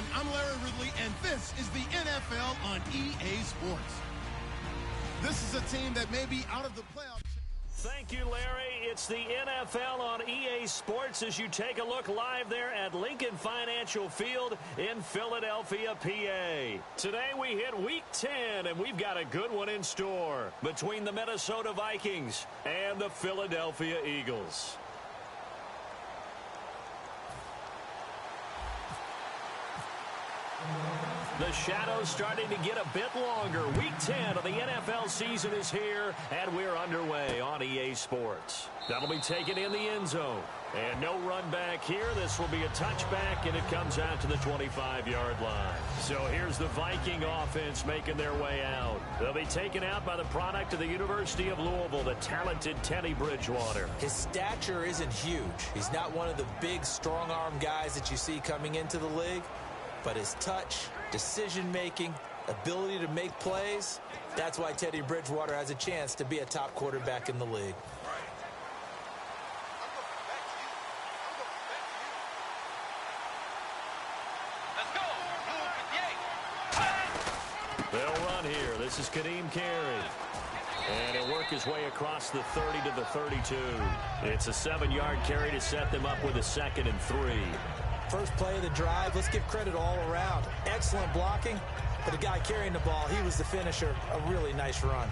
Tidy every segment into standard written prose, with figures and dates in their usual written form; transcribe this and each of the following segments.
everyone. I'm Larry Ridley, and this is the NFL on EA Sports. This is a team that may be out of the playoffs. Thank you, Larry. It's the NFL on EA Sports as you take a look live there at Lincoln Financial Field in Philadelphia, PA. Today we hit Week 10, and we've got a good one in store between the Minnesota Vikings and the Philadelphia Eagles. The shadow's starting to get a bit longer. Week 10 of the NFL season is here, and we're underway on EA Sports. That'll be taken in the end zone. And no run back here. This will be a touchback, and it comes out to the 25-yard line. So here's the Viking offense making their way out. They'll be taken out by the product of the University of Louisville, the talented Teddy Bridgewater. His stature isn't huge. He's not one of the big, strong-arm guys that you see coming into the league. But his touch, decision-making, ability to make plays, that's why Teddy Bridgewater has a chance to be a top quarterback in the league. They'll run here. This is Kadeem Carey. And he'll work his way across the 30 to the 32. It's a 7-yard carry to set them up with a 2nd and 3. First play of the drive, let's give credit all around. Excellent blocking, but the guy carrying the ball, he was the finisher. A really nice run.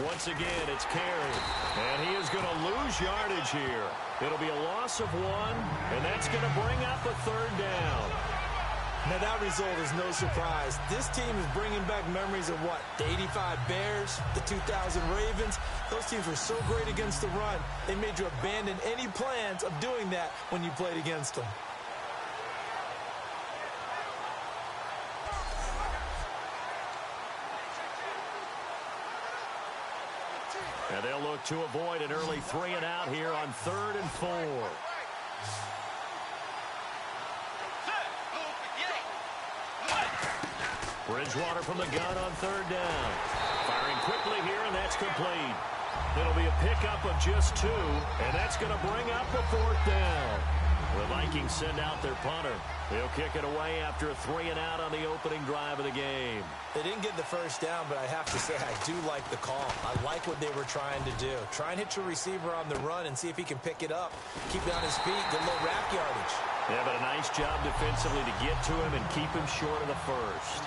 Once again, it's Carey, and he is going to lose yardage here. It'll be a loss of 1, and that's going to bring up a 3rd down. Now, that result is no surprise. This team is bringing back memories of what? The 85 Bears, the 2000 Ravens. Those teams were so great against the run, they made you abandon any plans of doing that when you played against them. And they'll look to avoid an early 3 and out here on 3rd and 4. Bridgewater from the gun on 3rd down. Firing quickly here, and that's complete. It'll be a pickup of just 2, and that's going to bring up a 4th down. The Vikings send out their punter. They'll kick it away after a 3 and out on the opening drive of the game. They didn't get the first down, but I have to say I do like the call. I like what they were trying to do. Try and hit your receiver on the run and see if he can pick it up. Keep it on his feet, get a little wrap yardage. Yeah, but a nice job defensively to get to him and keep him short of the first.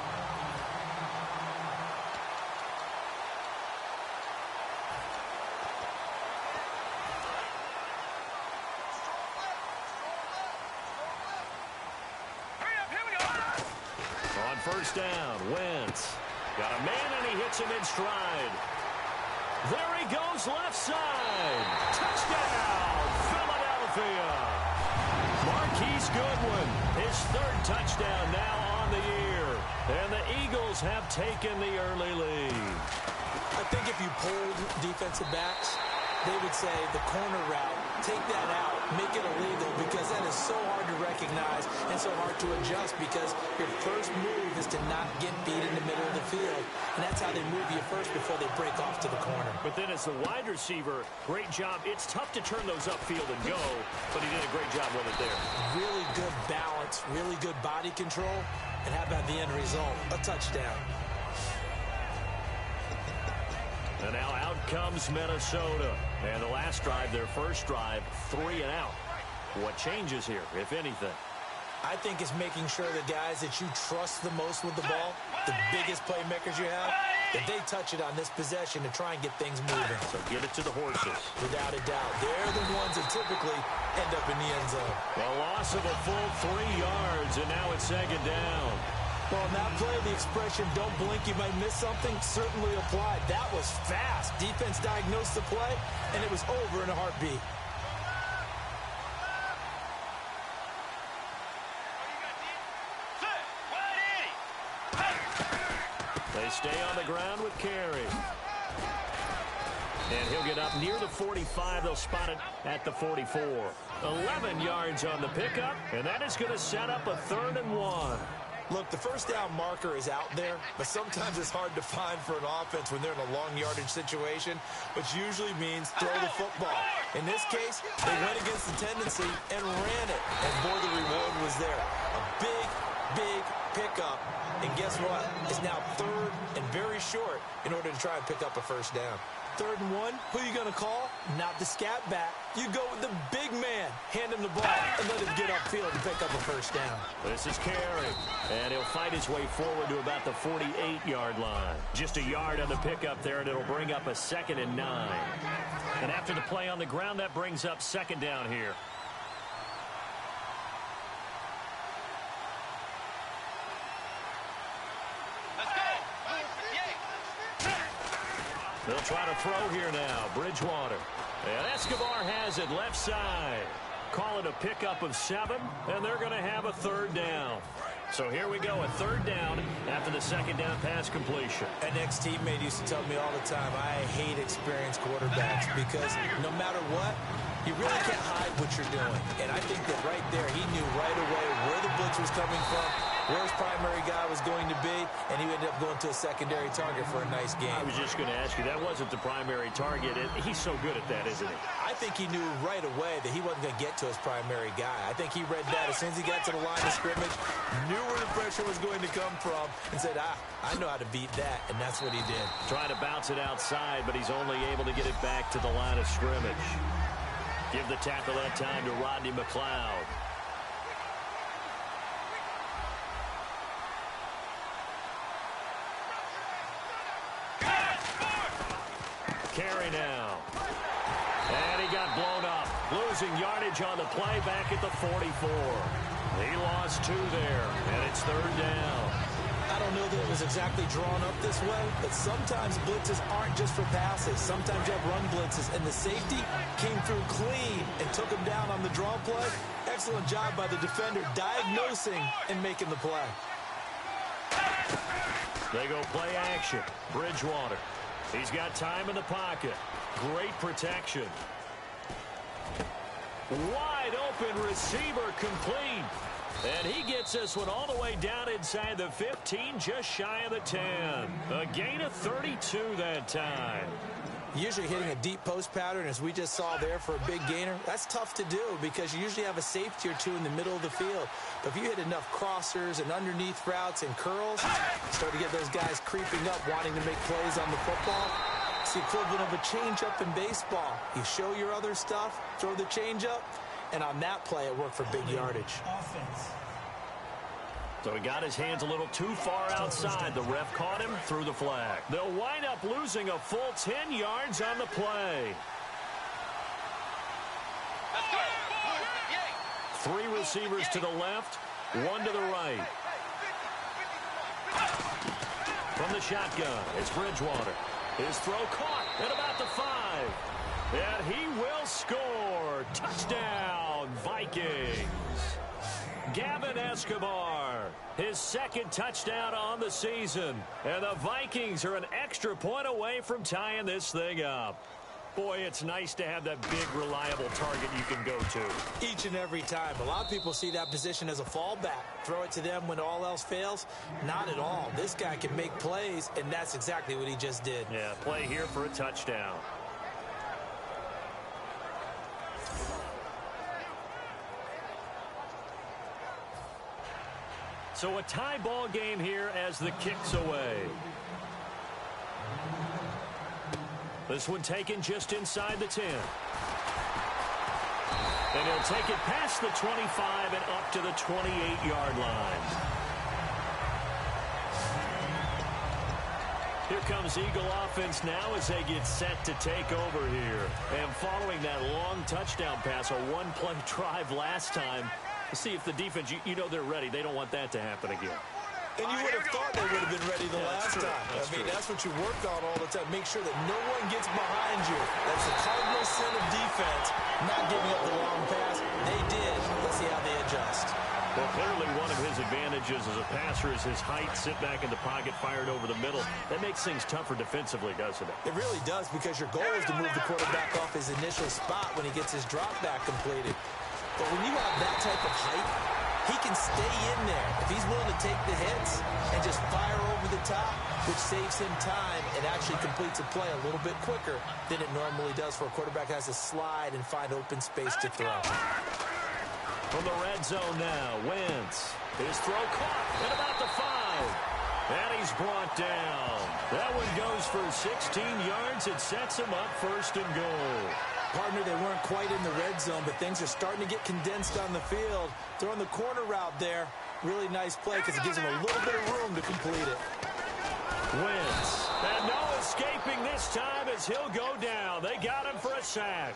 First down, Wentz. Got a man, and he hits him in stride. There he goes, left side. Touchdown, Philadelphia. Marquise Goodwin, his 3rd touchdown now on the year. And the Eagles have taken the early lead. I think if you polled defensive backs, they would say the corner route, take that out, make it illegal, because that is so hard to recognize and so hard to adjust, because your first move is to not get beat in the middle of the field, and that's how they move you first before they break off to the corner. But then as the wide receiver, great job. It's tough to turn those upfield and go, but he did a great job with it there. Really good balance, really good body control, and how about the end result? A touchdown. And now out comes Minnesota. And the last drive, their first drive, 3 and out. What changes here, if anything? I think it's making sure the guys that you trust the most with the ball, the biggest playmakers you have, that they touch it on this possession to try and get things moving. So get it to the horses. Without a doubt. They're the ones that typically end up in the end zone. A loss of a full 3 yards, and now it's 2nd down. Well, in that play, the expression, don't blink, you might miss something, certainly applied. That was fast. Defense diagnosed the play, and it was over in a heartbeat. They stay on the ground with Carey. And he'll get up near the 45. They'll spot it at the 44. 11 yards on the pickup, and that is going to set up a 3rd and 1. Look, the first down marker is out there, but sometimes it's hard to find for an offense when they're in a long yardage situation, which usually means throw the football. In this case, they went against the tendency and ran it, and boy, the reward was there. A big, big pickup, and guess what? It's now 3rd and very short in order to try and pick up a first down. 3rd and 1, who are you going to call? Not the scat back. You go with the big man. Hand him the ball and let him get upfield and pick up a first down. This is Carey, and he'll fight his way forward to about the 48-yard line. Just a yard on the pickup there, and it'll bring up a 2nd and 9. And after the play on the ground, that brings up 2nd down here. They'll try to throw here now. Bridgewater. And Escobar has it left side. Call it a pickup of 7, and they're going to have a 3rd down. So here we go, a 3rd down after the 2nd down pass completion. An ex-teammate used to tell me all the time, I hate experienced quarterbacks because no matter what, you really can't hide what you're doing. And I think that right there, he knew right away where the blitz was coming from, where his primary guy was going to be, and he ended up going to a secondary target for a nice game. I was just going to ask you, that wasn't the primary target. He's so good at that, isn't he? I think he knew right away that he wasn't going to get to his primary guy. I think he read that as soon as he got to the line of scrimmage, knew where the pressure was going to come from, and said, I know how to beat that, and that's what he did. Trying to bounce it outside, but he's only able to get it back to the line of scrimmage. Give the tackle that time to Rodney McLeod. Carey now. And he got blown up. Losing yardage on the play back at the 44. He lost 2 there, and it's 3rd down. I don't know that it was exactly drawn up this way, but sometimes blitzes aren't just for passes. Sometimes you have run blitzes, and the safety came through clean and took him down on the draw play. Excellent job by the defender diagnosing and making the play. They go play action. Bridgewater. He's got time in the pocket. Great protection. Wide open receiver complete. And he gets this one all the way down inside the 15, just shy of the 10. A gain of 32 that time. Usually hitting a deep post pattern, as we just saw there for a big gainer, that's tough to do because you usually have a safety or two in the middle of the field. But if you hit enough crossers and underneath routes and curls, start to get those guys creeping up, wanting to make plays on the football. It's the equivalent of a changeup in baseball. You show your other stuff, throw the changeup, and on that play, it worked for big yardage. So he got his hands a little too far outside. The ref caught him, threw the flag. They'll wind up losing a full 10 yards on the play. 3 receivers to the left, 1 to the right. From the shotgun, it's Bridgewater. His throw caught at about the 5. And he will score. Touchdown, Vikings. Gavin Escobar, his 2nd touchdown on the season. And the Vikings are an extra point away from tying this thing up. Boy, it's nice to have that big, reliable target you can go to. Each and every time. A lot of people see that position as a fallback. Throw it to them when all else fails. Not at all. This guy can make plays, and that's exactly what he just did. Yeah, play here for a touchdown. So a tie ball game here as the kick's away. This one taken just inside the 10. And he'll take it past the 25 and up to the 28-yard line. Here comes Eagle offense now as they get set to take over here. And following that long touchdown pass, a one-play drive last time, to see if the defense, you know they're ready. They don't want that to happen again. And you would have thought they would have been ready the last time. That's what you work on all the time. Make sure that no one gets behind you. That's the cardinal sin of defense, not giving up the long pass. They did. Let's see how they adjust. Well, clearly one of his advantages as a passer is his height. Sit back in the pocket, fired over the middle. That makes things tougher defensively, doesn't it? It really does, because your goal is to move the quarterback off his initial spot when he gets his drop back completed. But when you have that type of height, he can stay in there if he's willing to take the hits and just fire over the top, which saves him time and actually completes a play a little bit quicker than it normally does for a quarterback has to slide and find open space to throw. From the red zone now, Wentz. His throw caught at about the 5. And he's brought down. That one goes for 16 yards. It sets him up 1st and goal. Partner, they weren't quite in the red zone, but things are starting to get condensed on the field. Throwing the corner route there. Really nice play because it gives him a little bit of room to complete it. Wentz. And no escaping this time as he'll go down. They got him for a sack.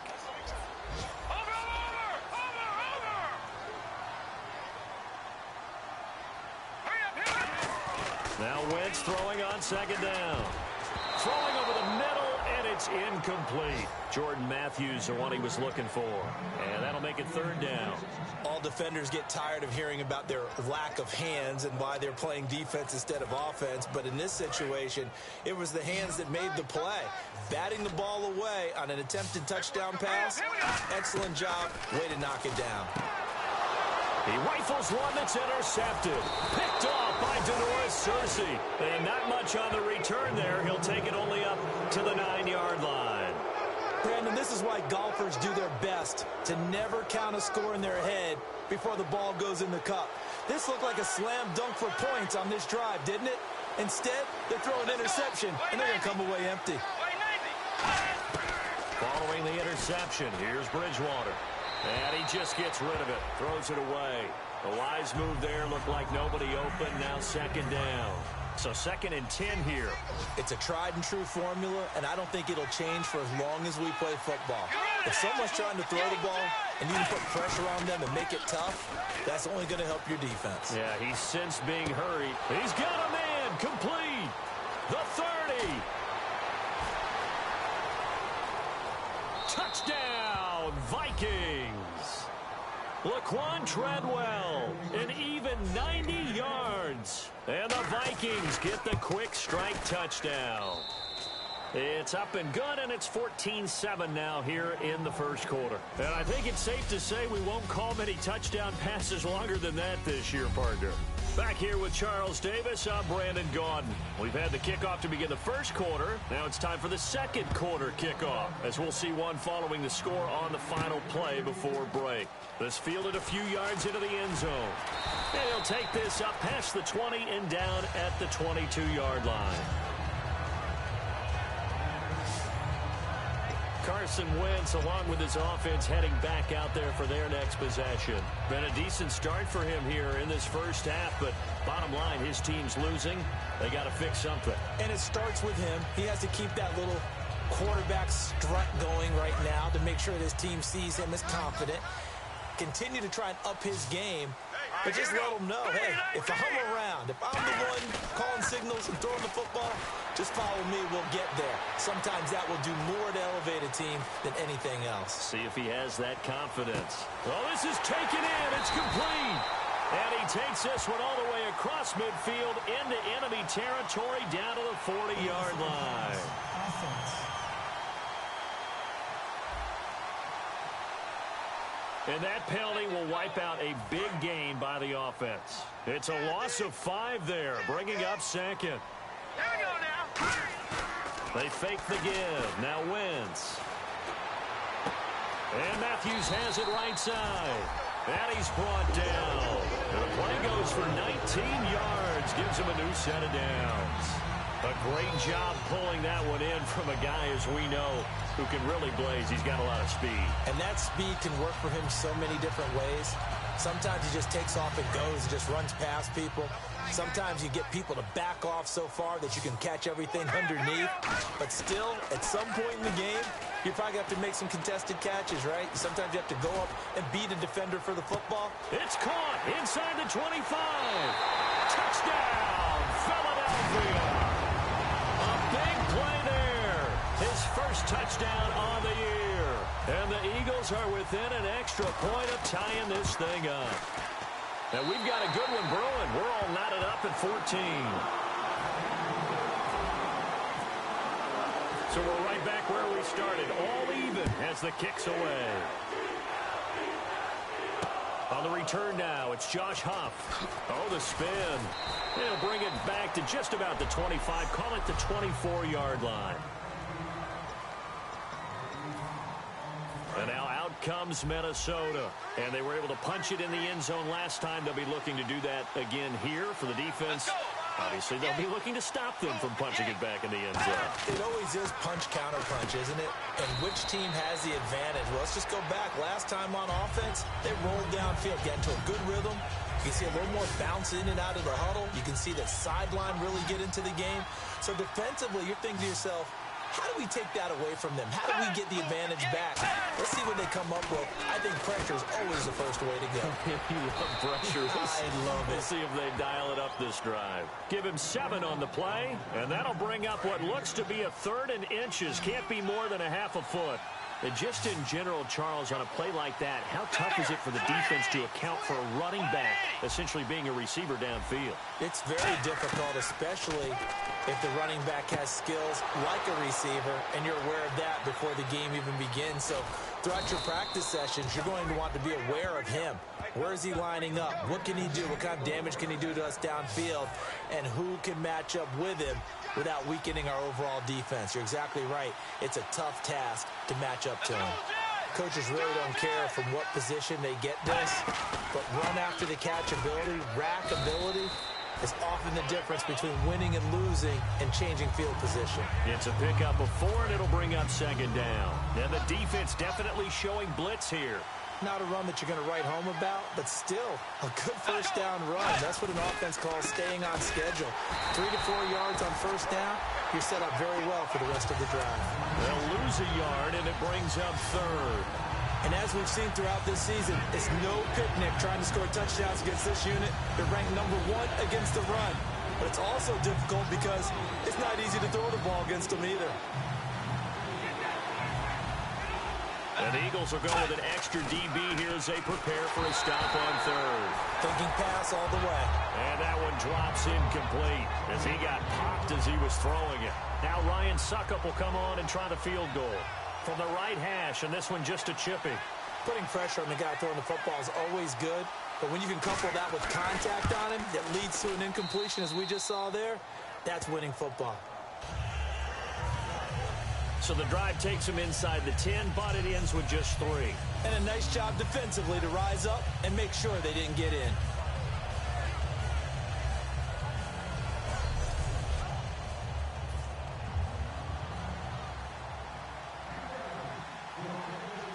Now Wentz throwing on 2nd down. Throwing over the middle, and it's incomplete. Jordan Matthews, the one he was looking for. And that'll make it 3rd down. All defenders get tired of hearing about their lack of hands and why they're playing defense instead of offense. But in this situation, it was the hands that made the play. Batting the ball away on an attempted touchdown pass. Excellent job. Way to knock it down. He rifles one that's intercepted. Picked off by DeNoris Searcy. And not much on the return there. He'll take it only up to the 9-yard line. Brandon, this is why golfers do their best to never count a score in their head before the ball goes in the cup. This looked like a slam dunk for points on this drive, didn't it? Instead, they throw an interception, and they're going to come away empty. Following the interception, here's Bridgewater. And he just gets rid of it, throws it away. The wise move there, looked like nobody open, now 2nd down. So 2nd and 10 here. It's a tried and true formula, and I don't think it'll change for as long as we play football. If someone's trying to throw the ball and you can put pressure on them and make it tough, that's only going to help your defense. Yeah, he's sensed being hurried. He's got a man complete. The 30. Touchdown, Vikings. Laquan Treadwell, an even 90 yards. And the Vikings get the quick strike touchdown. It's up and good, and it's 14-7 now here in the 1st quarter. And I think it's safe to say we won't call many touchdown passes longer than that this year, partner. Back here with Charles Davis, I'm Brandon Gaudin. We've had the kickoff to begin the 1st quarter. Now it's time for the 2nd quarter kickoff, as we'll see one following the score on the final play before break. This fielded a few yards into the end zone. And he'll take this up past the 20 and down at the 22-yard line. Carson Wentz, along with his offense, heading back out there for their next possession. Been a decent start for him here in this 1st half, but bottom line, his team's losing. They got to fix something. And it starts with him. He has to keep that little quarterback strut going right now to make sure that his team sees him as confident. Continue to try and up his game, but just let him know, hey, if I'm around, if I'm the one calling signals and throwing the football, just follow me, we'll get there. Sometimes that will do more to elevate a team than anything else. See if he has that confidence. Well, this is taken in. It's complete. And he takes this one all the way across midfield into enemy territory down to the 40-yard line. And that penalty will wipe out a big gain by the offense. It's a loss of 5 there, bringing up 2nd. Here we go now. They fake the give. Now Wentz. And Matthews has it right side. And he's brought down. And the play goes for 19 yards. Gives him a new set of downs. A great job pulling that one in from a guy, as we know, who can really blaze. He's got a lot of speed. And that speed can work for him so many different ways. Sometimes he just takes off and goes and just runs past people. Sometimes you get people to back off so far that you can catch everything underneath. But still, at some point in the game, you probably have to make some contested catches, right? Sometimes you have to go up and beat a defender for the football. It's caught inside the 25. Touchdown, Philadelphia. A big play there. His first touchdown on the year. And the Eagles are within an extra point of tying this thing up. And we've got a good one brewing. We're all knotted up at 14. So we're right back where we started, all even as the kick's away. On the return now, it's Josh Huff. Oh, the spin. He'll bring it back to just about the 25. Call it the 24-yard line. And now out comes Minnesota. And they were able to punch it in the end zone last time. They'll be looking to do that again here for the defense. Obviously, they'll be looking to stop them from punching it back in the end zone. It always is punch-counter-punch, isn't it? And which team has the advantage? Well, let's just go back. Last time on offense, they rolled downfield, get into a good rhythm. You can see a little more bounce in and out of the huddle. You can see the sideline really get into the game. So defensively, you're thinking to yourself, how do we take that away from them? How do we get the advantage back? Let's see what they come up with. I think pressure is always the first way to go. You love pressure. I love it. We'll see if they dial it up this drive. Give him 7 on the play, and that'll bring up what looks to be a 3rd and inches. Can't be more than a half a foot. And just in general, Charles, on a play like that, how tough is it for the defense to account for a running back essentially being a receiver downfield? It's very difficult, especially if the running back has skills like a receiver, and you're aware of that before the game even begins. So throughout your practice sessions, you're going to want to be aware of him. Where is he lining up? What can he do? What kind of damage can he do to us downfield? And who can match up with him without weakening our overall defense? You're exactly right. It's a tough task to match up to him. Coaches really don't care from what position they get this, but run after the catch ability, rack ability, is often the difference between winning and losing and changing field position. It's a pickup of 4, and it'll bring up 2nd down. And the defense definitely showing blitz here. Not a run that you're going to write home about, but still a good first down run. That's what an offense calls staying on schedule. 3 to 4 yards on first down, you're set up very well for the rest of the drive. They'll lose a yard, and it brings up 3rd. And as we've seen throughout this season, it's no picnic trying to score touchdowns against this unit. They're ranked number 1 against the run. But it's also difficult because it's not easy to throw the ball against them either. And the Eagles will go with an extra DB here as they prepare for a stop on 3rd. Thinking pass all the way. And that one drops incomplete as he got popped as he was throwing it. Now Ryan Suckup will come on and try the field goal from the right hash, and this one just a chippy. Putting pressure on the guy throwing the football is always good, but when you can couple that with contact on him that leads to an incompletion, as we just saw there, that's winning football. So the drive takes him inside the 10, but it ends with just 3. And a nice job defensively to rise up and make sure they didn't get in.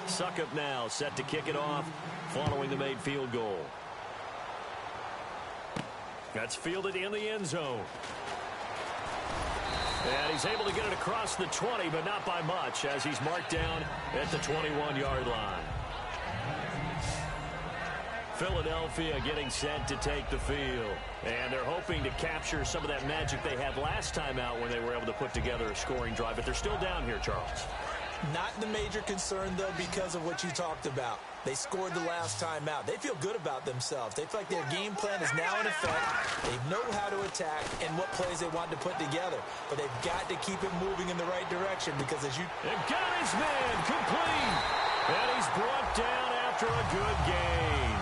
Suckup now set to kick it off following the made field goal. That's fielded in the end zone. And he's able to get it across the 20, but not by much, as he's marked down at the 21-yard line. Philadelphia getting set to take the field. And they're hoping to capture some of that magic they had last time out when they were able to put together a scoring drive. But they're still down here, Charles. Not the major concern, though, because of what you talked about. They scored the last time out. They feel good about themselves. They feel like their game plan is now in effect. They know how to attack and what plays they want to put together. But they've got to keep it moving in the right direction because as you... They've got his man complete. And he's brought down after a good game.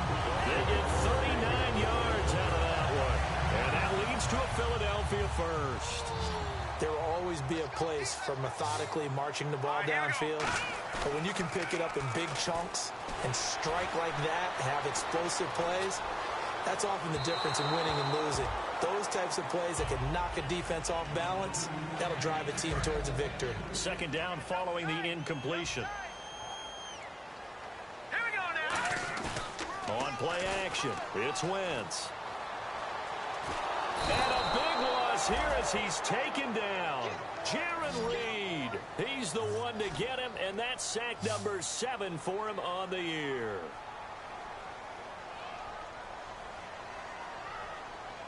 They get 39 yards out of that one. And that leads to a Philadelphia first. There will always be a place for methodically marching the ball downfield. But when you can pick it up in big chunks and strike like that, have explosive plays, that's often the difference in winning and losing. Those types of plays that can knock a defense off balance, that'll drive a team towards a victory. 2nd down following the incompletion. Here we go now. On play action, it's Wentz. And a big loss here as he's taken down. Jaron Reed, he's the one to get him, and that's sack number 7 for him on the year.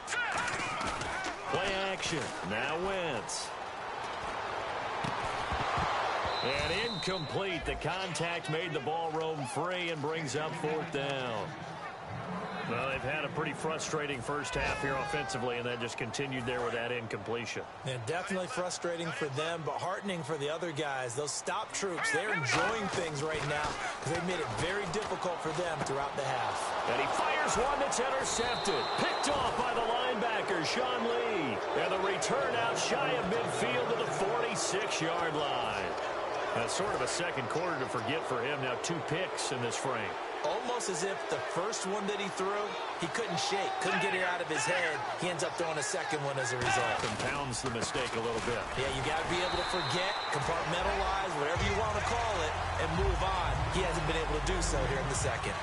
Play action, now Wentz. And incomplete. The contact made the ball roam free and brings up 4th down. Well, they've had a pretty frustrating first half here offensively, and that just continued there with that incompletion. Yeah, definitely frustrating for them, but heartening for the other guys. Those stop troops, they're enjoying things right now because they've made it very difficult for them throughout the half. And he fires one that's intercepted. Picked off by the linebacker, Sean Lee. And the return out shy of midfield to the 46-yard line. That's sort of a second quarter to forget for him. Now 2 picks in this frame. Almost as if the first one that he threw, he couldn't shake, couldn't get it out of his head. He ends up throwing a second one as a result. Compounds the mistake a little bit. Yeah, you got to be able to forget, compartmentalize, whatever you want to call it, and move on. He hasn't been able to do so here in the second.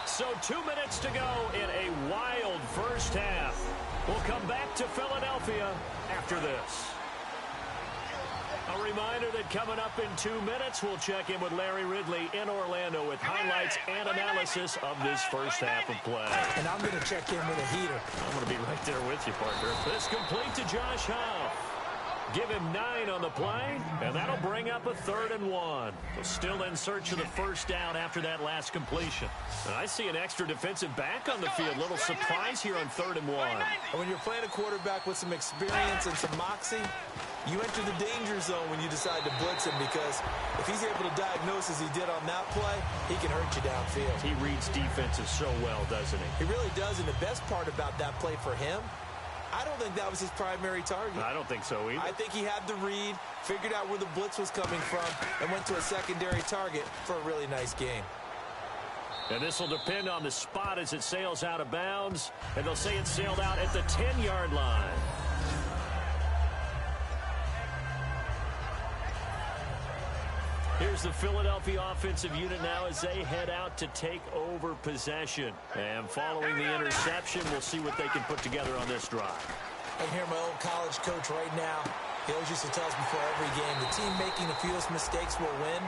So 2 minutes to go in a wild first half. We'll come back to Philadelphia after this. A reminder that coming up in 2 minutes, we'll check in with Larry Ridley in Orlando with highlights and analysis of this first half of play. And I'm going to check in with a heater. I'm going to be right there with you, partner. This complete to Josh Howe. Give him 9 on the play, and that'll bring up a 3rd and 1. Still in search of the first down after that last completion. And I see an extra defensive back on the field. Little surprise here on 3rd and 1. And when you're playing a quarterback with some experience and some moxie, you enter the danger zone when you decide to blitz him, because if he's able to diagnose as he did on that play, he can hurt you downfield. He reads defenses so well, doesn't he? He really does, and the best part about that play for him, I don't think that was his primary target. I don't think so either. I think he had the read, figured out where the blitz was coming from, and went to a secondary target for a really nice game. And this will depend on the spot as it sails out of bounds, and they'll say it sailed out at the 10-yard line. Here's the Philadelphia offensive unit now as they head out to take over possession. And following the interception, we'll see what they can put together on this drive. I can hear my old college coach right now. He always used to tell us before every game, the team making the fewest mistakes will win.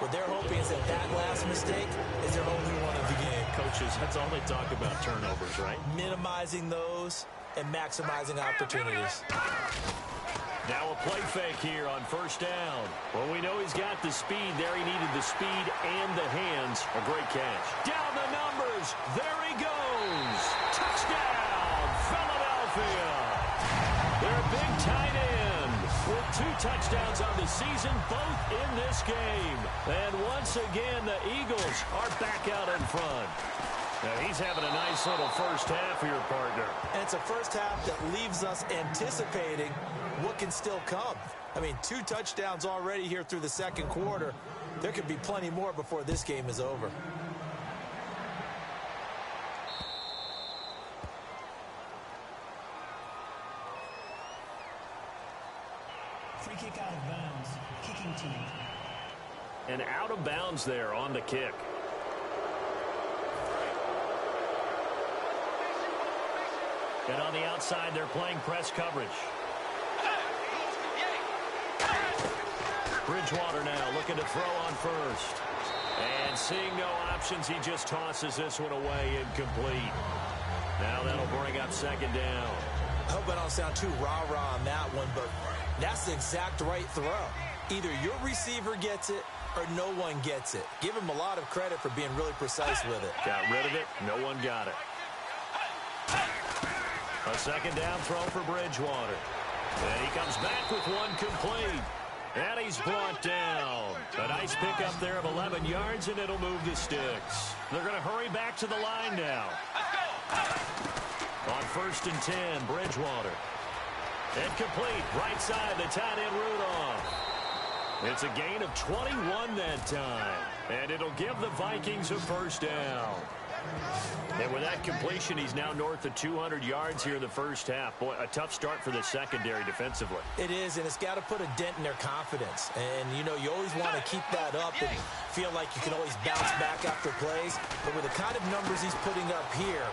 What they're hoping is that that last mistake is their only one of the game. Coaches, that's all they talk about, turnovers, right? Minimizing those and maximizing opportunities. Now a play fake here on first down. Well, we know he's got the speed there. He needed the speed and the hands. A great catch. Down the numbers. There he goes. Touchdown, Philadelphia. Their big tight end with 2 touchdowns on the season, both in this game. And once again, the Eagles are back out in front. Now, he's having a nice little first half here, partner. And it's a first half that leaves us anticipating what can still come. I mean, 2 touchdowns already here through the second quarter. There could be plenty more before this game is over. Free kick out of bounds. Kicking team. And out of bounds there on the kick. And on the outside, they're playing press coverage. Bridgewater now looking to throw on first. And seeing no options, he just tosses this one away incomplete. Now that'll bring up second down. I hope I don't sound too rah-rah on that one, but that's the exact right throw. Either your receiver gets it or no one gets it. Give him a lot of credit for being really precise with it. Got rid of it. No one got it. A second down throw for Bridgewater. And he comes back with one complete. And he's brought down. A nice pickup there of 11 yards, and it'll move the sticks. They're going to hurry back to the line now. On first and 10, Bridgewater. And complete. Right side, the tight end Rudolph. It's a gain of 21 that time. And it'll give the Vikings a first down. And with that completion, he's now north of 200 yards here in the first half. Boy, a tough start for the secondary defensively. It is, and it's got to put a dent in their confidence. And, you know, you always want to keep that up and feel like you can always bounce back after plays. But with the kind of numbers he's putting up here,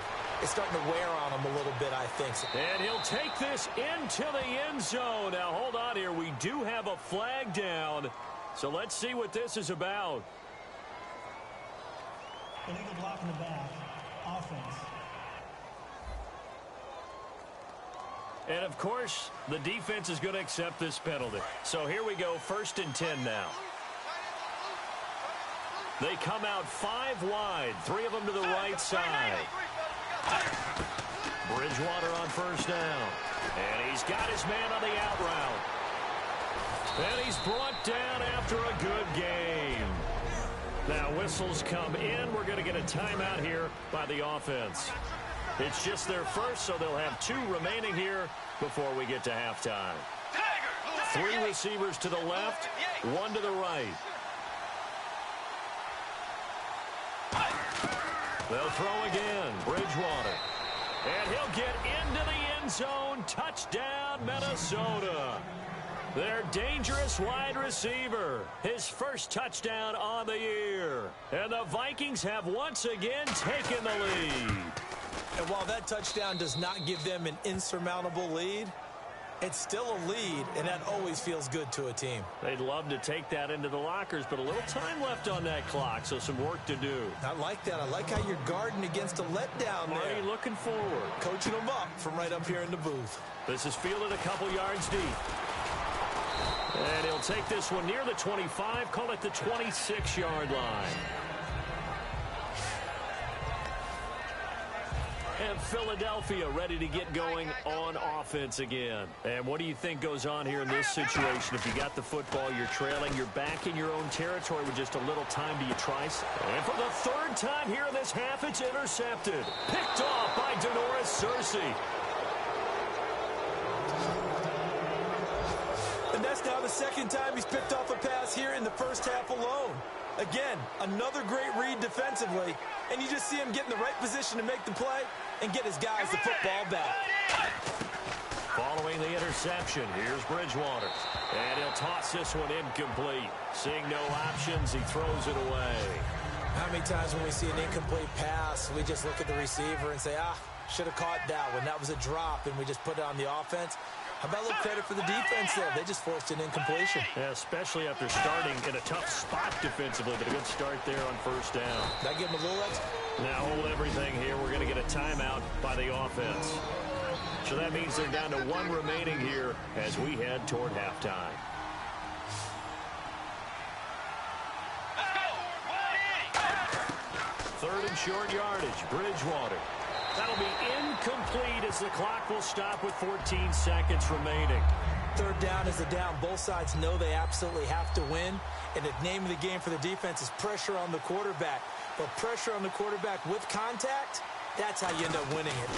it's starting to wear on him a little bit, I think. And he'll take this into the end zone. Now, hold on here. We do have a flag down. So let's see what this is about. Illegal block in the back. Offense. And, of course, the defense is going to accept this penalty. So here we go, first and 10 now. They come out 5 wide, 3 of them to the right side. Bridgewater on first down. And he's got his man on the out route. And he's brought down after a good game. Now whistles come in. We're going to get a timeout here by the offense. It's just their first, so they'll have 2 remaining here before we get to halftime. 3 receivers to the left, 1 to the right. They'll throw again. Bridgewater. And he'll get into the end zone. Touchdown, Minnesota. Their dangerous wide receiver. His first touchdown on the year. And the Vikings have once again taken the lead. And while that touchdown does not give them an insurmountable lead, it's still a lead, and that always feels good to a team. They'd love to take that into the lockers, but a little time left on that clock, so some work to do. I like that. I like how you're guarding against a letdown there. Already looking forward. Coaching them up from right up here in the booth. This is fielded a couple yards deep. And he'll take this one near the 25, call it the 26-yard line. And Philadelphia ready to get going on offense again. And what do you think goes on here in this situation? If you got the football, you're trailing, you're back in your own territory with just a little time. Do you try? And for the 3rd time here in this half, it's intercepted. Picked off by Denoris Searcy. And that's now the 2nd time he's picked off a pass here in the first half alone. Again, another great read defensively, and you just see him get in the right position to make the play and get his guys the football back. Following the interception, here's Bridgewater. And he'll toss this one incomplete. Seeing no options, he throws it away. How many times when we see an incomplete pass, we just look at the receiver and say, should have caught that one. That was a drop, and we just put it on the offense. How about a little credit for the defense there? They just forced an incompletion. Yeah, especially after starting in a tough spot defensively, but a good start there on first down. Did I give him a little extra? Now hold everything here. We're going to get a timeout by the offense. So that means they're down to 1 remaining here as we head toward halftime. Third and short yardage, Bridgewater. That'll be incomplete as the clock will stop with 14 seconds remaining. 3rd down is a down. Both sides know they absolutely have to win. And the name of the game for the defense is pressure on the quarterback. But pressure on the quarterback with contact, that's how you end up winning it.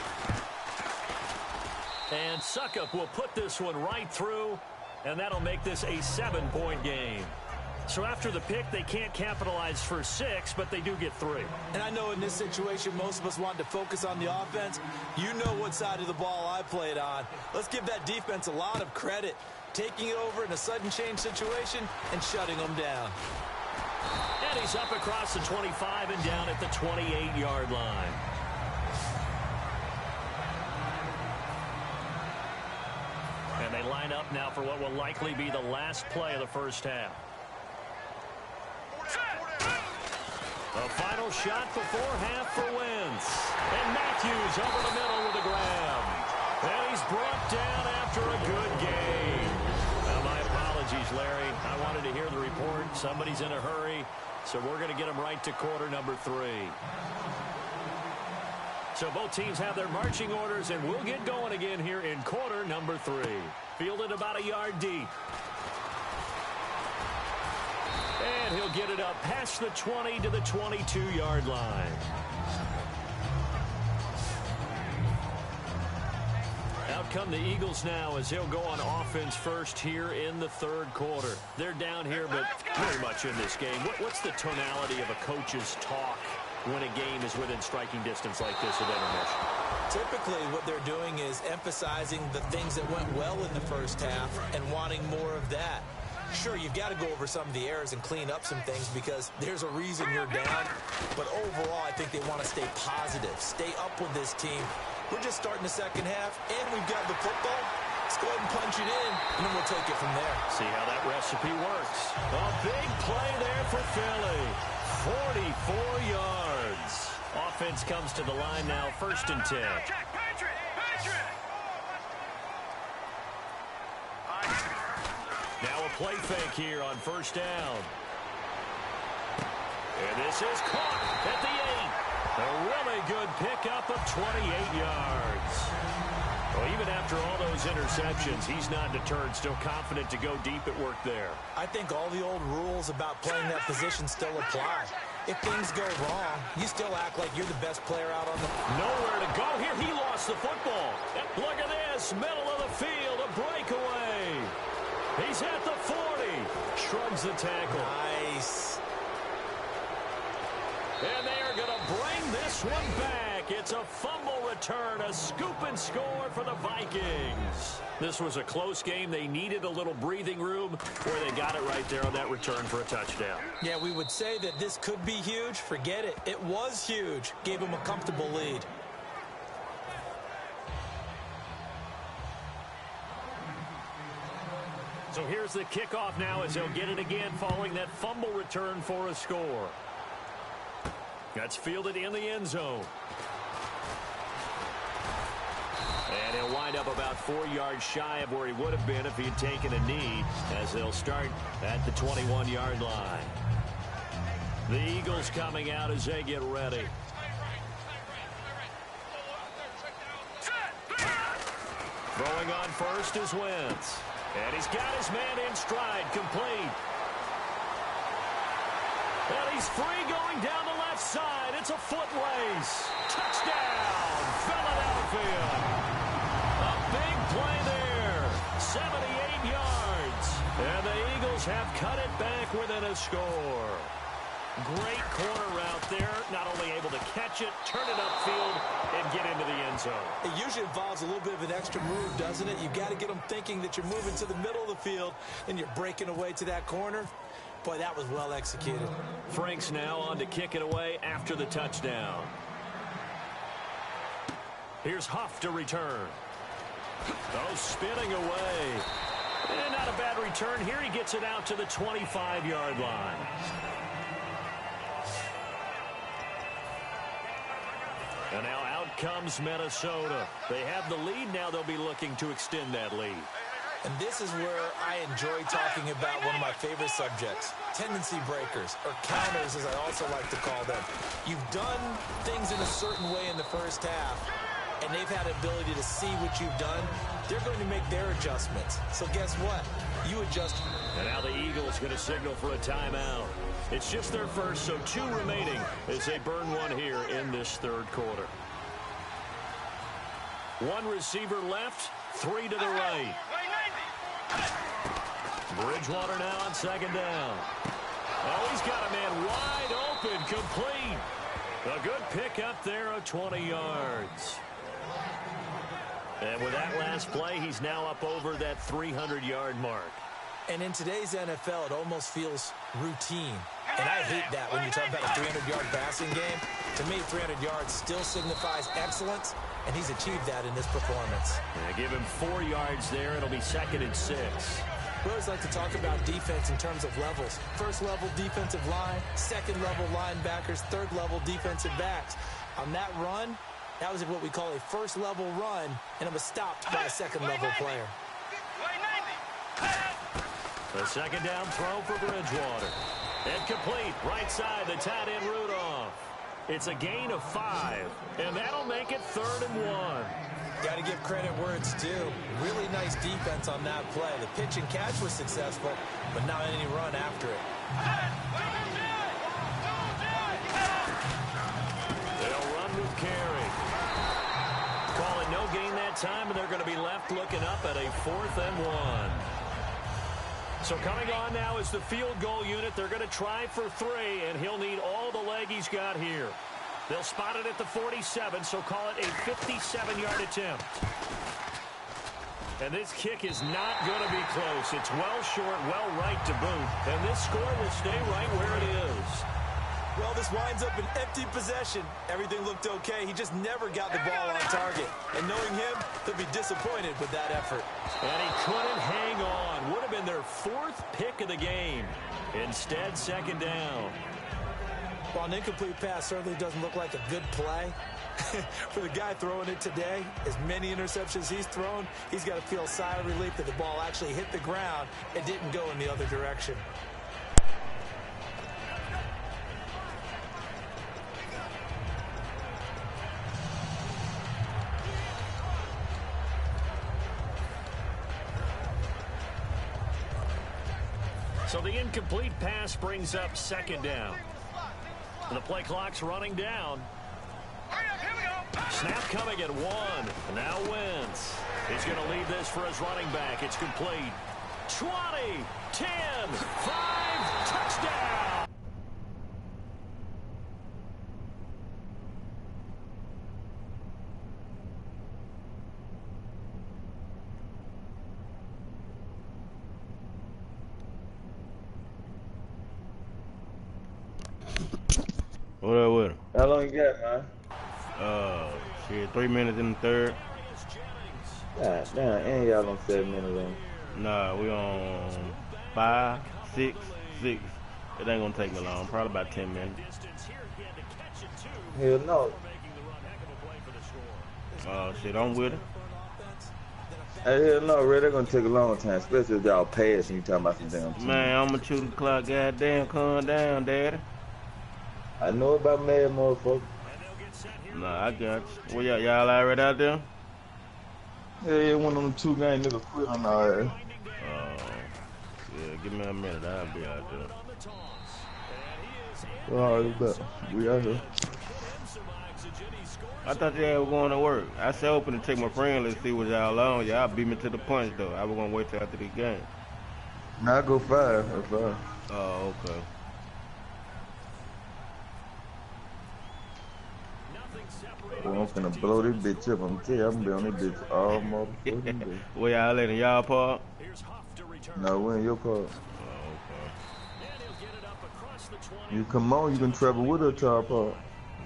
And Suckup will put this one right through, and that'll make this a 7-point game. So after the pick, they can't capitalize for 6, but they do get 3. And I know in this situation, most of us want to focus on the offense. You know what side of the ball I played on. Let's give that defense a lot of credit, taking it over in a sudden change situation and shutting them down. And he's up across the 25 and down at the 28-yard line. And they line up now for what will likely be the last play of the first half. A final shot before half for Wentz. And Matthews over the middle with a grab. And he's brought down after a good game. Now, my apologies, Larry. I wanted to hear the report. Somebody's in a hurry, so we're going to get him right to quarter number 3. So both teams have their marching orders, and we'll get going again here in quarter number 3. Fielded about a yard deep. And he'll get it up past the 20 to the 22-yard line. Out come the Eagles now as he'll go on offense first here in the 3rd quarter. They're down here, but very much in this game. What's the tonality of a coach's talk when a game is within striking distance like this at intermission? Typically, what they're doing is emphasizing the things that went well in the first half and wanting more of that. Sure, you've got to go over some of the errors and clean up some things because there's a reason you're down. But overall, I think they want to stay positive, stay up with this team. We're just starting the second half, and we've got the football. Let's go ahead and punch it in, and then we'll take it from there. See how that recipe works. A big play there for Philly. 44 yards. Offense comes to the line now, 1st and 10. Now a play fake here on 1st down. And this is caught at the 8. A really good pickup of 28 yards. Well, even after all those interceptions, he's not deterred, still confident to go deep at work there. I think all the old rules about playing that position still apply. If things go wrong, you still act like you're the best player out on the... Nowhere to go here. He lost the football. Look at this. Middle of the field. A breakaway. He's at the 40. Shrugs the tackle. Nice. And they are going to bring this one back. It's a fumble return, a scoop and score for the Vikings. This was a close game. They needed a little breathing room, where they got it right there on that return for a touchdown. Yeah, we would say that this could be huge. Forget it. It was huge. Gave them a comfortable lead. So here's the kickoff now as they'll get it again following that fumble return for a score. That's fielded in the end zone. And he'll wind up about 4 yards shy of where he would have been if he had taken a knee, as they'll start at the 21-yard line. The Eagles coming out as they get ready. Throwing on first is Wentz. And he's got his man in stride, complete. And he's free going down the left side. It's a foot race. Touchdown, Philadelphia. A big play there. 78 yards. And the Eagles have cut it back within a score. Great corner route there. Not only able to catch it, turn it upfield, and get into the end zone. It usually involves a little bit of an extra move, doesn't it? You've got to get them thinking that you're moving to the middle of the field and you're breaking away to that corner. Boy, that was well executed. Franks now on to kick it away after the touchdown. Here's Huff to return. Oh, spinning away. And not a bad return here. He gets it out to the 25-yard line. And now out comes Minnesota. They have the lead. Now they'll be looking to extend that lead. And this is where I enjoy talking about one of my favorite subjects, tendency breakers, or counters as I also like to call them. You've done things in a certain way in the first half, and they've had the ability to see what you've done. They're going to make their adjustments. So guess what? You adjust. And now the Eagles going to signal for a timeout. It's just their first, so 2 remaining as they burn one here in this third quarter. 1 receiver left, 3 to the right. Bridgewater now on second down. Oh, he's got a man wide open, complete. A good pick up there of 20 yards. And with that last play, he's now up over that 300-yard mark. And in today's NFL, it almost feels routine. And I hate that when you talk about a 300-yard passing game. To me, 300 yards still signifies excellence, and he's achieved that in this performance. Yeah, give him 4 yards there. It'll be 2nd and 6. We always like to talk about defense in terms of levels. First-level defensive line, second-level linebackers, third-level defensive backs. On that run, that was what we call a first-level run, and it was stopped by a second-level player. The second down throw for Bridgewater. And complete, right side, the tight end Rudolph. It's a gain of 5, and that'll make it 3rd and 1. Got to give credit where it's due. Really nice defense on that play. The pitch and catch was successful, but not any run after it. They'll run with Carey. Call it no gain that time, and they're going to be left looking up at a 4th and 1. So coming on now is the field goal unit. They're going to try for 3, and he'll need all the leg he's got here. They'll spot it at the 47, so call it a 57-yard attempt. And this kick is not going to be close. It's well short, well right to boot. And this score will stay right where it is. Well, this winds up an empty possession. Everything looked okay. He just never got the ball on target. And knowing him, he'll be disappointed with that effort. And he couldn't hang on. Would have been their 4th pick of the game. Instead, 2nd down. Well, an incomplete pass certainly doesn't look like a good play. For the guy throwing it today, as many interceptions he's thrown, he's got to feel a sigh of relief that the ball actually hit the ground and didn't go in the other direction. So the incomplete pass brings up second down. The play clock's running down. Snap coming at 1. Now Wentz. He's going to lead this for his running back. It's complete. 20, 10, 5, touchdown. What up with him? How long you got, man? Shit, 3 minutes in the third. God damn, and y'all on 7 minutes in. Nah, we on 5, 6, 6. It ain't gonna take me long. Probably about 10 minutes. Hell no. Shit, I'm with it. Hey, hell no, Red, they're gonna take a long time, especially if y'all pass and you talking about some damn team. Man, I'ma chew the clock. Goddamn, calm down, daddy. I know about mad motherfucker. Nah, I got you. Well, y'all already out there? Yeah, one of them 2 game niggas quit on our ass. Yeah, give me a minute. I'll be out there. Alright, we out here. I thought y'all were going to work. I said open to take my friend. Let's see what y'all on. Y'all beat me to the punch, though. I was going to wait till after the game. Now I go 5. That's 5. Oh, okay. Well, I'm finna blow this bitch up. I'm telling you, I'm gonna be on this bitch all motherfucking day. Where y'all at in y'all park? No, we in your car. Oh, okay. You come on, you can travel with us to our park.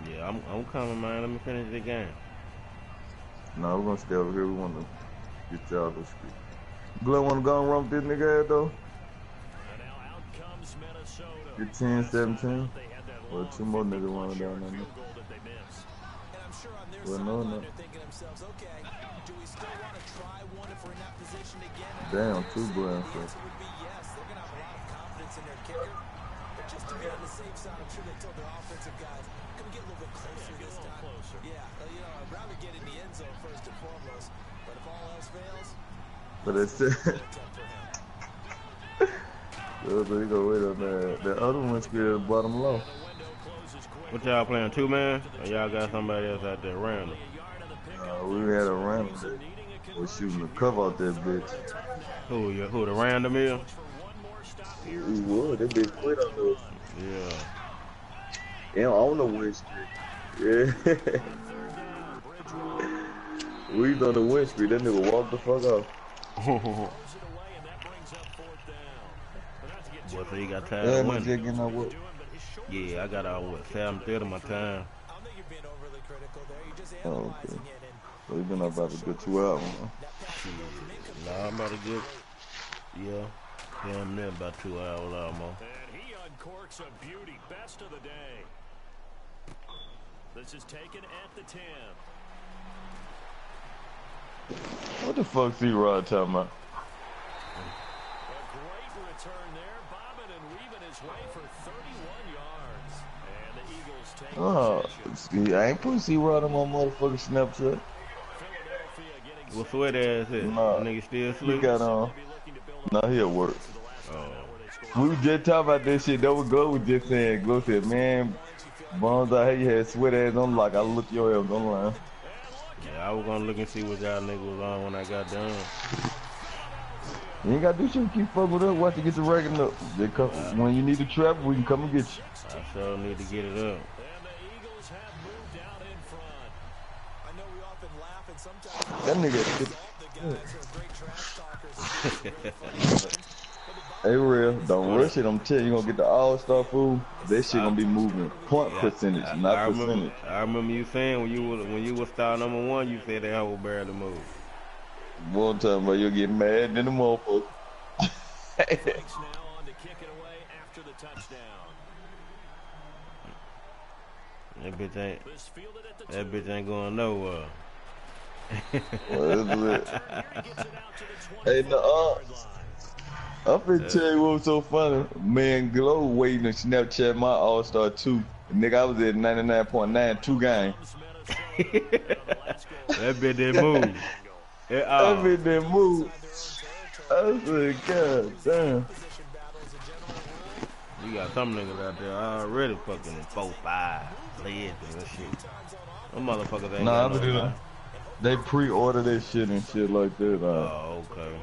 Yeah, I'm coming, man. Let me finish the game. No, we're gonna stay over here. We wanna get y'all to street. Glenn wanna go and run with this nigga ass though? Get 10-17. Well, 2 more niggas running down on me. Well, no. Damn, 2 grand for just to be on the safe side, I'm sure they told their offensive guys, come get a little bit closer this time. Yeah, you know, I'd rather get in the end zone first and foremost, but if all else fails, but it's so you go wait on that. The other one's scared at the bottom low. What y'all playing, 2-man? Or y'all got somebody else out there random? We had a random that was shooting the cover out that bitch. Who the random is? He would. That bitch quit on those. Yeah. Yeah, on the win streak. Yeah. We was on the win streak. That nigga walked the fuck off. Boy, so you got time to win. Yeah, I got all 7:30 of my time. Oh, okay. So you been up about a good 2 hours, huh? Nah, I'm about to get, damn near about 2 hours almost. And he uncorks a beauty, best of the day. This is taken at the 10. What the fuck C-Rod talking about? A great return there, bobbing and weaving his way for 31 yards. And the Eagles take I ain't putting C-Rod on my motherfucking Snapchat. What sweat ass is? Nah. Nigga still He sleep? got Nah, he at work. Oh. We was just talking about this shit. That was Glow was just saying. Glow said, man, Bones out here, you had sweat ass on like I looked your ass online. Yeah, I was gonna look and see what y'all niggas was on when I got done. You ain't gotta do shit. Keep fucking with us. Watch it get the ragging up. Just come, when you need to travel, we can come and get you. I sure need to get it up. That nigga. Hey, real. Don't rush it. I'm telling you, gonna get the all-star food. That shit gonna be moving. Point percentage, not percentage. I remember you saying when you were star #1, you said that I would barely move. One time, but you'll get mad in the motherfucker. That bitch ain't going nowhere. What is it? Hey, no, I'm finna tell you what was so funny. Man, Glow waiting to Snapchat my All-Star 2. Nigga, I was at 99.9 2 games. That bitch didn't move. That bitch didn't move. I said, God damn. You got some niggas out there already fucking 4-5 legs and shit. Them motherfuckers ain't Nah, got no life. they pre-order that shit and shit like that. Oh, okay.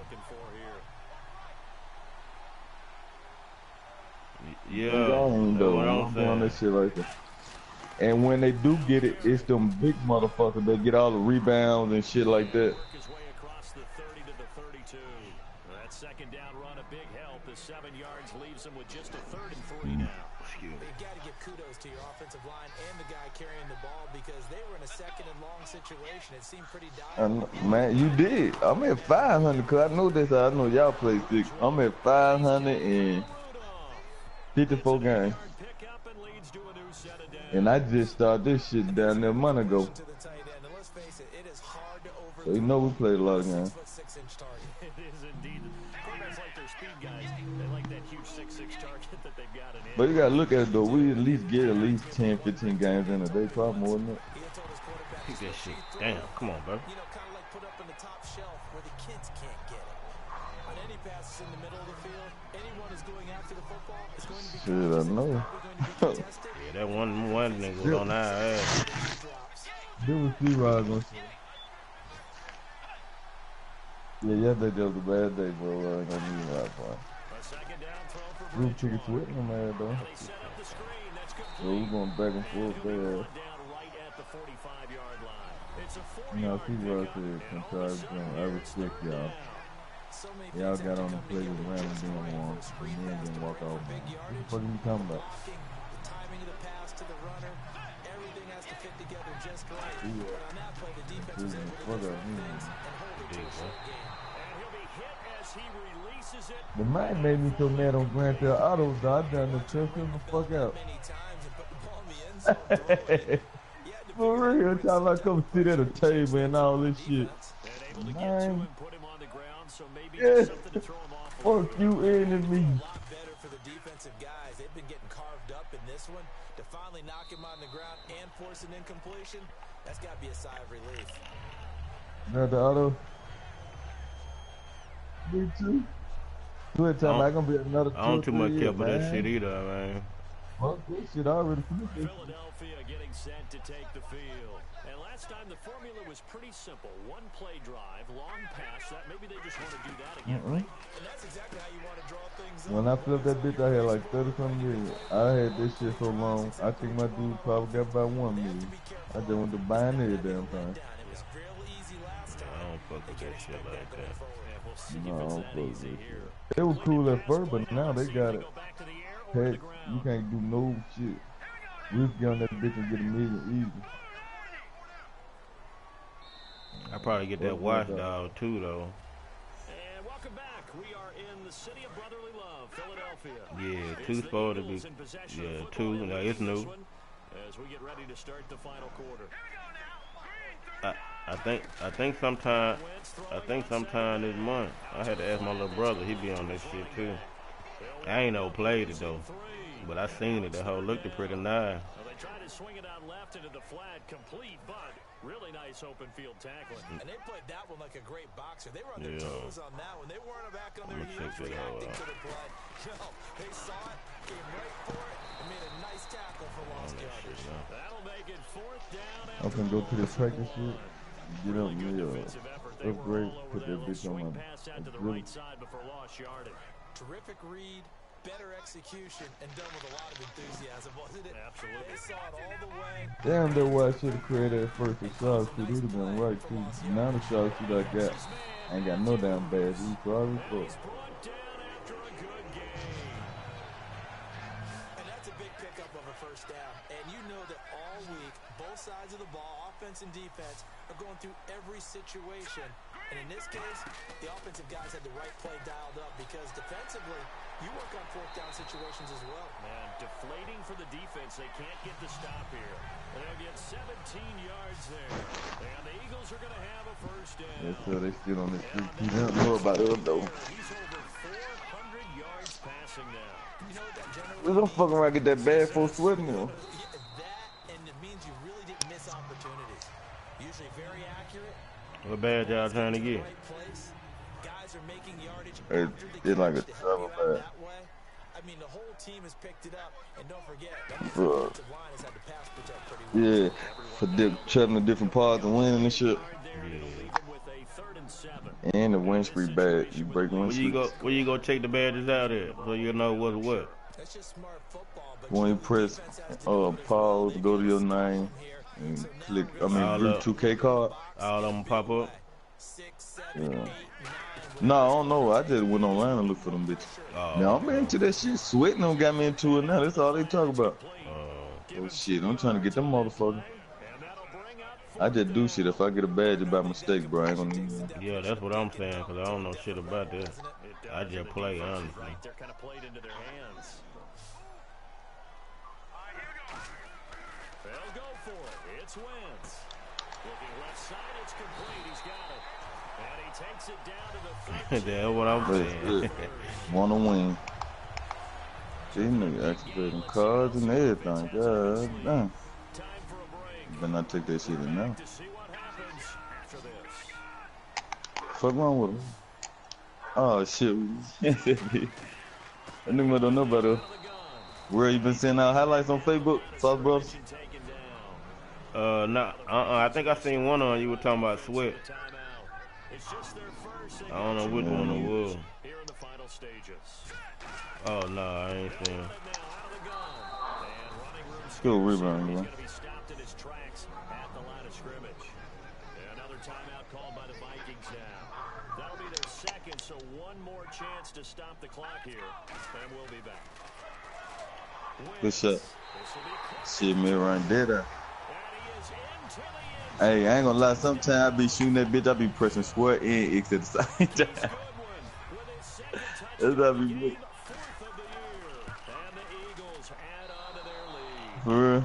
Yeah, that's what I'm saying. That shit like that. And when they do get it, it's them big motherfuckers that get all the rebounds and shit like that. That second down run a big help. The 7 yards leaves them with just a 3rd and 3 now. You've got to give kudos to your offensive line and the guy carrying the ball because they were in a 2nd and long situation. It seemed pretty dire. Man, you did. I'm at 500 because I know this. I know y'all play 6. I'm at 554 games. And I just started this shit down there a month ago. So you know we played a lot of games. It is indeed. Quarterbacks like their speed guys. They like that huge 6'6" target that they've got in it. But you gotta look at it though. We at least get at least 10, 15 games in a day, probably more than that. Pick that shit. Damn, come on, bro. You know, kind of like put up in the top shelf where the kids can't get it. On any passes in the middle of the field, anyone who's going after the football is going to be shit, I know. Yeah, that one nigga was on our ass. There was C-Rod gonna say. Yeah, that was a bad day, bro. I ain't gonna need that fun. Group tickets with him, man, though. So we're going back and forth there. You know, C-Rod said sometimes, I respect y'all. Y'all got on the play with random doing one, and then didn't walk off. What the fuck are you talking about? The man made me so mad on Grand Theft Auto, though. I done the trip him the fuck out. For real, time I come sit at a table and all this shit. Man. Yeah. Fuck you and me. Better for the defensive guys. They've been getting carved up in this one. To finally knock him on the ground and force an incompletion, that's got to be a sigh of relief. Grand Theft Auto. Me too. Good time. I gonna be another 2 I don't too much care for that shit either, man. Fuck this shit already. Philadelphia getting set to take the field. And last time the formula was pretty simple. One play drive, long pass. That maybe they just want to do that again, right? And that's exactly how you want to draw things up. When I flipped that bitch, I had like 30-something million. I had this shit so long. I think my dude probably got about 1 million. I just went to buying every damn thing. I don't fuck with that shit like that. No, I don't fuck with it. It was cool at first, but now they got it. Heck, you can't do no shit. We can get on that bitch and get $1 million easy. I probably get that watchdog too, though. And welcome back. We are in the city of brotherly love, Philadelphia. Yeah, 2's supposed to be. Yeah, 2. Now it's new. As we get ready to start the final quarter. I think sometime this month I had to ask my little brother. He be on this shit too. I ain't never played it though, but I seen it. The whole looked pretty nice. Well, they tried to swing it out left into the flat, complete, but really nice open field tackling. And they played that one like a great boxer. They were on their toes on that one. They weren't back on their heels reacting to the play. No, they saw it, came right for it, and made a nice tackle for lost yardage. That'll make it 4th down. I'm gonna go to the practice shit. Get up, upgrade, put that bitch on my right side before lost yardage. Terrific read, better execution, and done with a lot of enthusiasm, wasn't it? Absolutely. They saw it all the way. Damn, that's why I should have created that first shot shoot. It would have been right too. Now the shot shoot I got, I ain't got no damn bad. He's probably fucked. And that's a big pickup of a first down. And you know that all week, both sides of the ball, offense and defense, are going through every situation. And in this case, the offensive guys had the right play dialed up because defensively, you work on 4th down situations as well. Man, deflating for the defense. They can't get the stop here. They'll get 17 yards there. And the Eagles are going to have a first down. Yes, sir. They still on this street. They don't know about it, though. He's over 400 yards passing now. You know what that generally We don't fucking around get that bad for sweating now. That, and it means you really didn't miss opportunities. Usually very accurate. What bad y'all trying to get? Guys are making yardage It's like a trouble bad. I mean, the whole team has picked it up, and don't forget, that defensive line has had to pass protect pretty well. Yeah, for traveling to different parts and winning and shit. And the win streak bad. You break win streak. Where you go check the badges out at so you know what's what? That's just smart football. But when you press pause, go to your name, and click, group 2K card. All of them pop up? Yeah. No, I don't know. I just went online and looked for them bitches. Now, I'm into that shit. Sweating them got me into it now. That's all they talk about. Oh, shit. I'm trying to get them motherfuckers. I just do shit if I get a badge by mistake, bro. I ain't gonna need that. Yeah, that's what I'm saying, because I don't know shit about that. I just play, honestly. They're kind of played into their hands. They'll go for it. It's Wentz. Looking left side, it's complete. He's got it. And he takes it down to the 13. That's what I'm saying. Wanna win. These niggas activating cards and everything. God damn. Better not take that shit in now. Fuck wrong with him? Oh shit. That nigga don't know about it. Where you been sending out highlights on Facebook, Sauce Brothers? I think I seen one on you were talking about Sweat. I don't know which one it was. Oh no, I ain't seen. Good rebound, bro. So one more chance to stop the clock here, and we'll be back. Good shot. Shit, me right there. Hey, I ain't gonna lie. Sometimes I be shooting that bitch. I be pressing square and X at the same time. That's how I be looking. For real.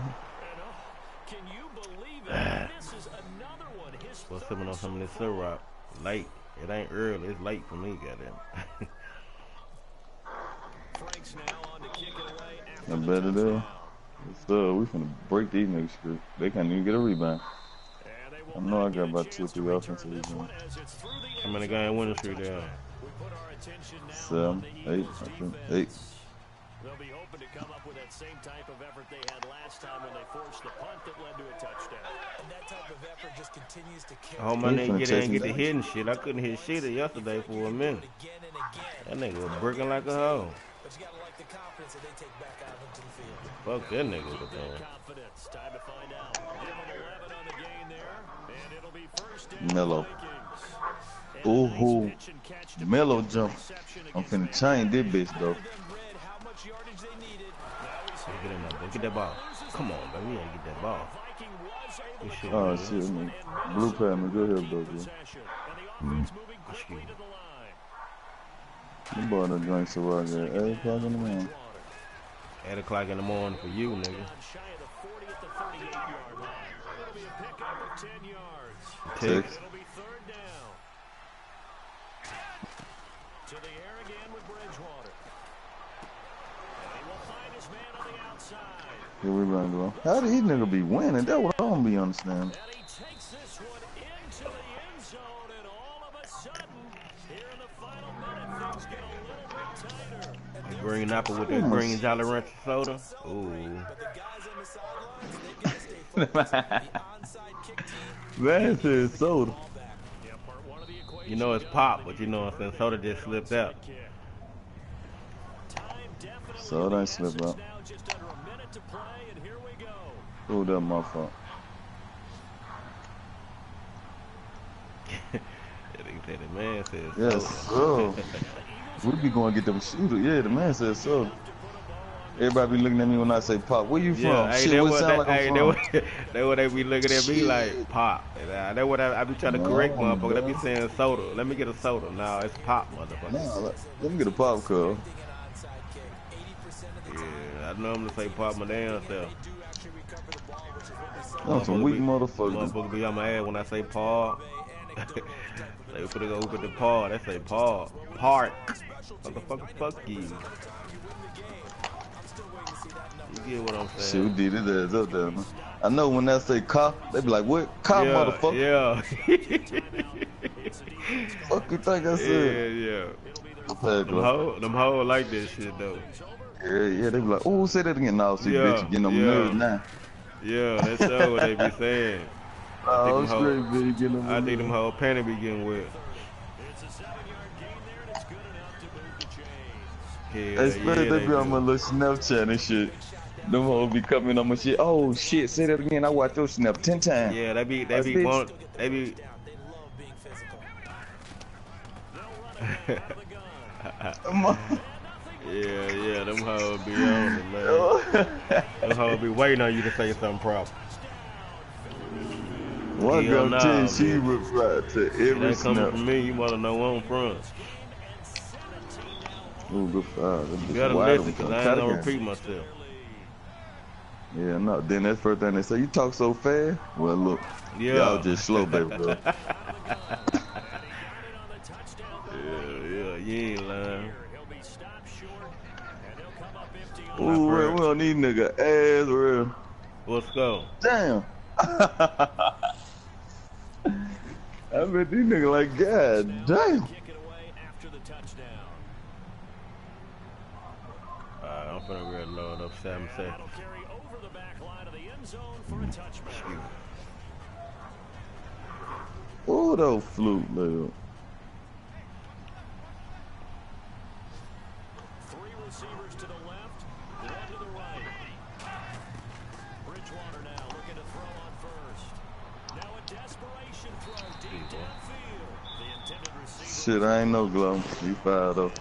What's sipping on some of this syrup? Late. It ain't early, it's late for me, goddamn. I bet it is. We finna break these niggas screw. They can't even get a rebound. I know I got about 2 or 3 offensive rebounds. How many guys winning streak there? 7, 8, I think 8. They'll be hoping to come up with that same type of effort they had last time when they forced the punt that led to a touchdown. And that type of effort just continues to carry. I hope my nigga get in and get the hitting shit. I couldn't hit shit yesterday for a minute. That nigga was breaking like a hoe. But you gotta like the confidence that they take back out into the field. Fuck that nigga with the ball. Time to find out. Give him 11 on the gain there, and it'll be first down. Mellow. Ooh, Mellow jump. I'm finna change this bitch though. Get in there, get that ball. Come on, baby, we ain't get that ball. Oh shit, man. Blue pad me, good help though, bro. Excuse me. You boy done drank so well, at 8 o'clock in the morning. 8 o'clock in the morning for you, nigga. Text. To the air again with Bridgewater. And he will find his man on the outside. Here we run, bro. How did these niggas be winning? That's what I don't be understanding. And he takes this one into the end zone, and all of a sudden, here in the final minute, things get a little bit tighter. Green apple with that green Jolly Rancher soda. Ooh. But the guys on the sidelines, they've got to stay focused. The onside kick team. Man said soda. You know it's pop, but you know what I'm saying, soda just slipped out. Soda ain't slipped out. Ooh, that my fault. The man said yes, so. We be going to get them shooters. Yeah, the man said so. Everybody be looking at me when I say pop. Where you from? Hey, shit, what sound like I'm from? That's what they be looking at me like, pop. And that's what I be trying to correct motherfucker. They be saying soda. Let me get a soda. No, it's pop, motherfucker. Nah, let me get a pop, cuz. Yeah, I normally say pop my damn self. I'm some weak motherfuckers. Motherfucker be on my ass when I say paw. They put it over the paw. They say paw. Park. Motherfucker, fuck you. You get what I'm saying? Shit, we did it ass up there, man. I know when they say car, they be like, what? Car, motherfucker? Yeah. Fuck you think I said? Yeah. Them Them hoes like that shit, though. Yeah, they be like, oh, say that again. No, see, bitch, you getting on my nerves now. Yeah, that's so what they be saying. Oh, it's great, bitch, getting on my I think them nerves. whole penny be getting wet. It's a 7-yard gain there, and it's good enough to move the chains. Yeah, Especially they be on my do. little Snapchat and shit. Them hoes be coming on my shit. Oh shit, say that again. I watch your snap 10 times. Yeah, they be bitch. want, they be. They love being physical. Yeah, them hoes be on it, man. Them hoes be waiting on you to say something proper. One girl tell you she replied to every That coming snap. from me, you wanna know where I'm from. Ooh, good fire. You gotta listen, cause I ain't gonna repeat myself. Yeah, no. Then that's first thing they say. You talk so fast. Well, look, y'all just slow, baby girl. Yeah, you ain't lying. Ooh, real, we don't need nigga ass real. Let's go. Damn. I bet these niggas like, God damn. Alright, I'm finna go load up 7 seconds. Ooh, those flute, man. Three receivers to the left, one to the right. Bridgewater now looking to throw on first. Now a desperation throw deep downfield. The intended receiver. Shit, I ain't no glove. You fired up.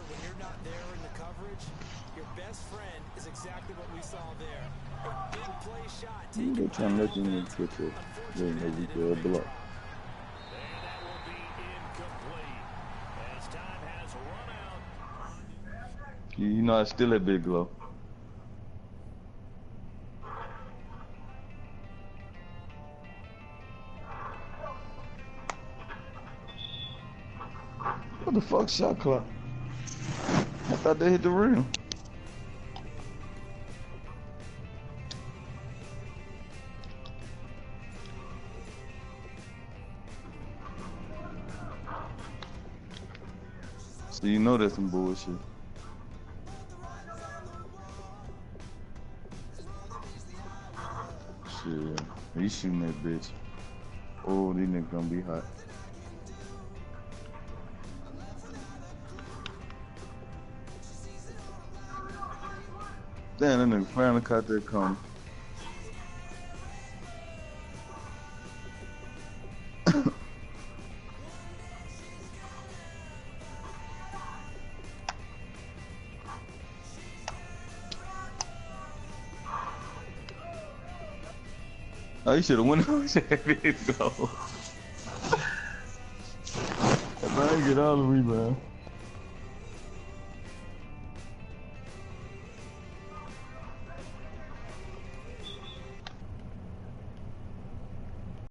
When you're not there in the coverage, your best friend is exactly what we saw there. A big play shot. They trying to let you in quick. They know we could block. You know I still a big glow. What the fuck shot clock? I thought they hit the rim. So you know that's some bullshit. Shit, he's shooting that bitch. Oh, these niggas gonna be hot. Damn, that nigga finally caught that coming. Oh, you should have went on that video. If I didn't get all the rebound.